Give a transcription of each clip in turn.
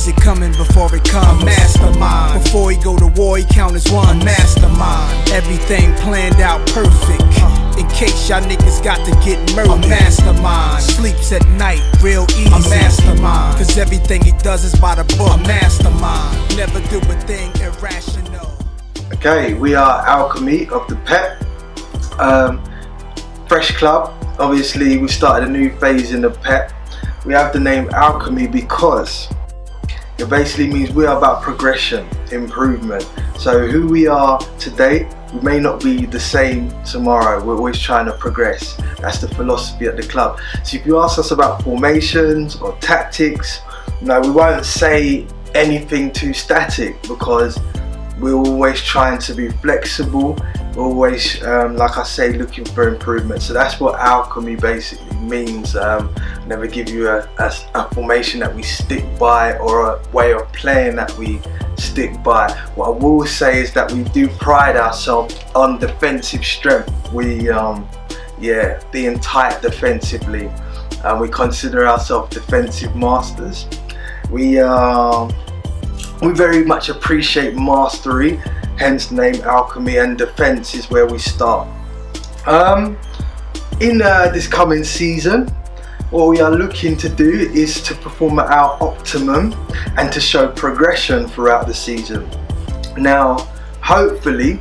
sees it coming before it comes. A mastermind. Before he go to war, he count as one. A mastermind. Everything planned out perfect. In case y'all niggas got to get murdered. A mastermind. Sleeps at night real easy. A mastermind. Cause everything he does is by the book. A mastermind. Never do a thing irrational. Okay, we are Alchemy of the Pep. Fresh club. Obviously, we started a new phase in the Pep. We have the name Alchemy because it basically means we are about progression, improvement. So who we are today, we may not be the same tomorrow. We're always trying to progress. That's the philosophy at the club. So if you ask us about formations or tactics, no, we won't say anything too static because we're always trying to be flexible. We're always, like I say, looking for improvement. So that's what Alchemy basically means. Never give you a formation that we stick by or a way of playing that we stick by. What I will say is that we do pride ourselves on defensive strength. We, being tight defensively. We consider ourselves defensive masters. We very much appreciate mastery, hence the name Alchemy, and defense is where we start. In this coming season, what we are looking to do is to perform at our optimum and to show progression throughout the season. Now, hopefully,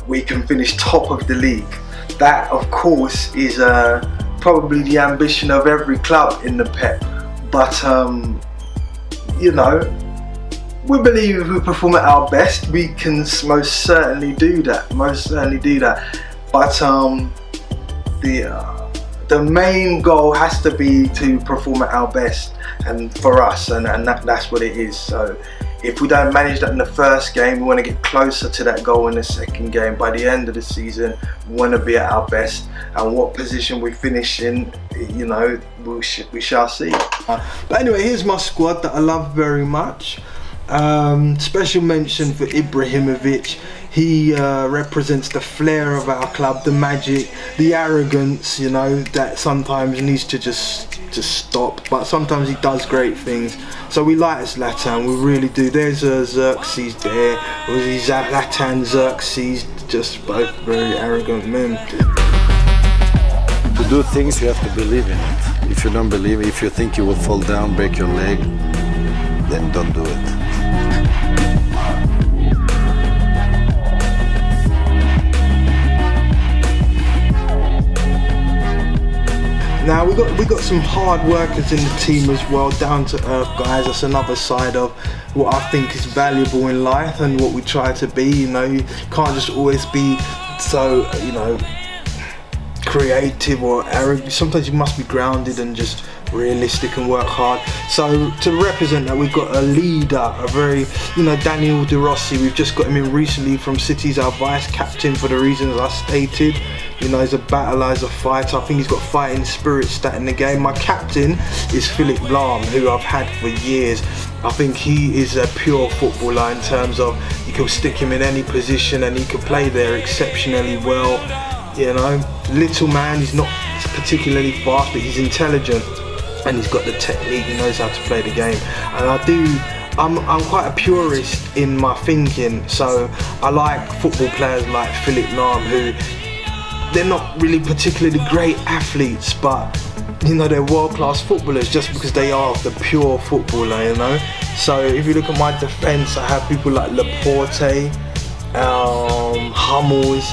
we can finish top of the league. That, of course, is probably the ambition of every club in the Pep. But you know, we believe if we perform at our best, we can most certainly do that. But the main goal has to be to perform at our best, and for us, and that's what it is. So if we don't manage that in the first game, we want to get closer to that goal in the second game. By the end of the season, we want to be at our best, and what position we finish in, you know, we shall see. But anyway, here's my squad that I love very much. Special mention for Ibrahimovic. He represents the flair of our club, the magic, the arrogance, you know, that sometimes needs to just stop, but sometimes he does great things. So we like Zlatan, we really do. There's Xerxes there, or Zlatan, Xerxes, just both very arrogant men. To do things, you have to believe in it. If you don't believe, if you think you will fall down, break your leg, then don't do it. Now we got some hard workers in the team as well, down to earth guys. That's another side of what I think is valuable in life and what we try to be. You know, you can't just always be so, you know, creative or arrogant. Sometimes you must be grounded and just realistic and work hard. So to represent that, we've got a leader, a very, you know, Daniel De Rossi. We've just got him in recently from City. He's our vice captain for the reasons I stated. You know, he's a battler, he's a fighter. I think he's got fighting spirit stat in the game. My captain is Philip Lahm, who I've had for years. I think he is a pure footballer in terms of you can stick him in any position and he can play there exceptionally well. You know, little man, he's not particularly fast, but he's intelligent and he's got the technique, he knows how to play the game. And I'm quite a purist in my thinking, so I like football players like Philip Lahm, who they're not really particularly great athletes, but you know, they're world-class footballers just because they are the pure footballer, you know. So if you look at my defence, I have people like Laporte, Hummels.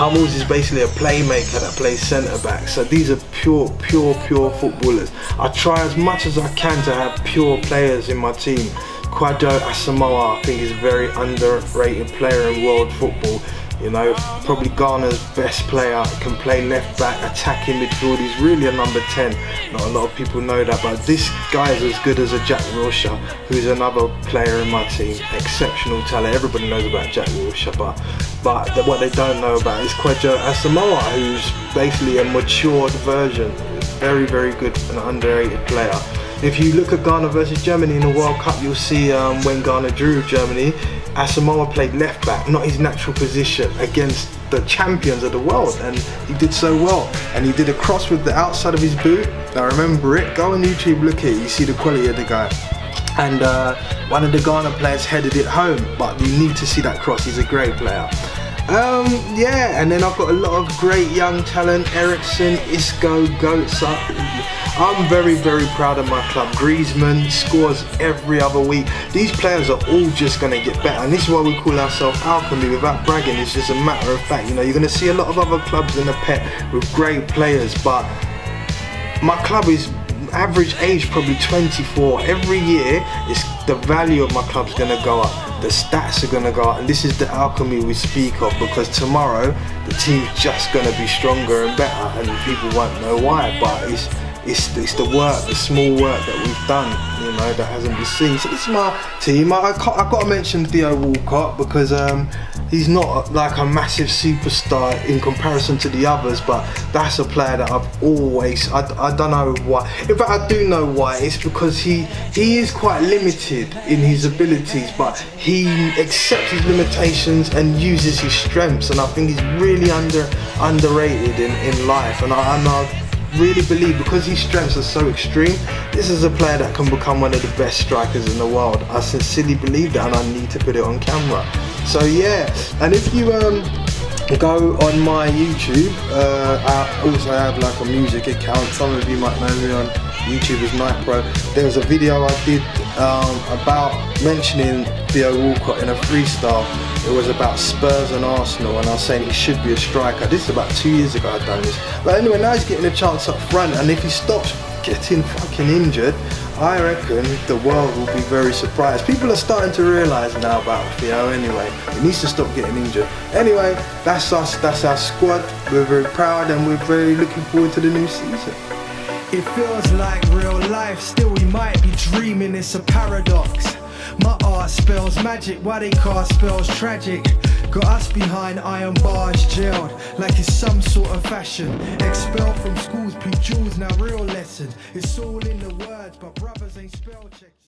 Hummels is basically a playmaker that plays centre-back. So these are pure footballers. I try as much as I can to have pure players in my team. Kwadwo Asamoah, I think, is a very underrated player in world football. You know, probably Ghana's best player, can play left back, attacking midfield. He's really a number 10. Not a lot of people know that, but this guy is as good as a Jack Wilshere, who's another player in my team. Exceptional talent. Everybody knows about Jack Wilshere, but what they don't know about is Kwadwo Asamoah, who's basically a matured version. Very good and underrated player. If you look at Ghana versus Germany in the World Cup, you'll see when Ghana drew with Germany, Asamoah played left back, not his natural position, against the champions of the world, and he did so well. And he did a cross with the outside of his boot. I remember it. Go on YouTube, look at it, you see the quality of the guy. And one of the Ghana players headed it home, but you need to see that cross. He's a great player. Yeah, and then I've got a lot of great young talent. Ericsson, Isco, Goetz. I'm very, very proud of my club. Griezmann scores every other week. These players are all just going to get better, and this is why we call ourselves Alchemy. Without bragging, it's just a matter of fact. You know, you're going to see a lot of other clubs in the pet with great players, but my club is average age probably 24. Every year, the value of my club's going to go up. The stats are going to go up, and this is the alchemy we speak of, because tomorrow the team's just going to be stronger and better, and people won't know why, but it's the work, the small work that we've done, you know, that hasn't been seen. So this is my team. I've got to mention Theo Walcott, because he's not like a massive superstar in comparison to the others, but that's a player that I've always, I don't know why. In fact, I do know why. It's because he is quite limited in his abilities, but he accepts his limitations and uses his strengths, and I think he's really underrated in life. And I really believe, because his strengths are so extreme, this is a player that can become one of the best strikers in the world. I sincerely believe that, and I need to put it on camera. So yeah, and if you go on my YouTube, I also have like a music account. Some of you might know me on YouTube as Night Pro. There was a video I did about mentioning Theo Walcott in a freestyle. It was about Spurs and Arsenal, and I was saying he should be a striker. This is about 2 years ago I'd done this. But anyway, now he's getting a chance up front, and if he stops getting fucking injured, I reckon the world will be very surprised. People are starting to realise now about Theo anyway. He needs to stop getting injured. Anyway, that's us, that's our squad. We're very proud, and we're very looking forward to the new season. It feels like real life, still we might be dreaming, it's a paradox. My art spells magic, why they cast spells tragic. Got us behind iron bars, jailed like it's some sort of fashion. Expelled from schools, P. Jules, now real lesson. It's all in the words, but brothers ain't spell checked.